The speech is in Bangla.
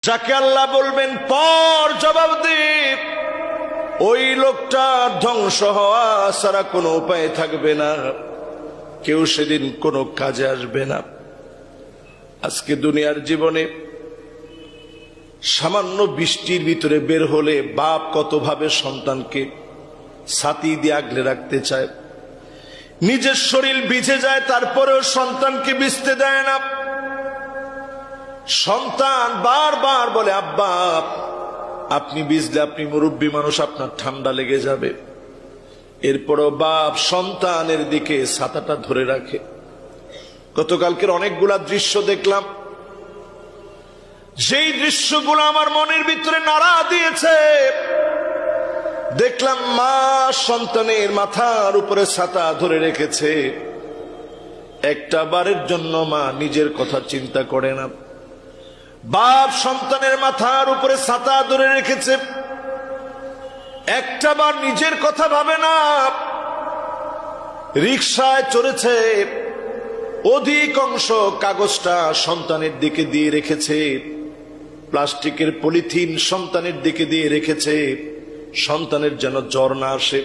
যাকে আল্লাহ বলবেন পর জবাব দে, ওই লোকটা ধ্বংস হওয়া ছাড়া কোনো উপায় থাকবে না, কেউ সেদিন কোনো কাজে আসবে না। আজকে দুনিয়ার জীবনে সামান্য বৃষ্টির ভিতরে বের হলে বাপ কতভাবে সন্তানকে ছাতি দিয়ে আগলে রাখতে চায়, নিজের শরীর ভিজে যায় তারপরেও সন্তানকে ভিজতে দেয় না। সন্তান বারবার বলে আব্বা আপনি ভিজলে, আপনি মুরব্বী মানুষ, আপনার ঠান্ডা লেগে যাবে। এরপরও বাপ সন্তানের দিকে ছাতাটা ধরে রাখে। গতকালকের অনেকগুলা দৃশ্য দেখলাম, যেই দৃশ্যগুলো আমার মনের ভিতরে নাড়া দিয়েছে। দেখলাম মা সন্তানের মাথার উপরে ছাতা ধরে রেখেছে, একটা বারের জন্য মা নিজের কথা চিন্তা করে না। বাপ সন্তানের মাথার উপরে ছাতা ধরে রেখেছে, একটা বার নিজের কথা ভাবে না। রিকশায় চড়েছে, অধিক অংশ কাগজটা সন্তানের দিকে দিয়ে রেখেছে, প্লাস্টিকের পলিথিন সন্তানের দিকে দিয়ে রেখেছে, সন্তানের যেন জ্বর না আসে।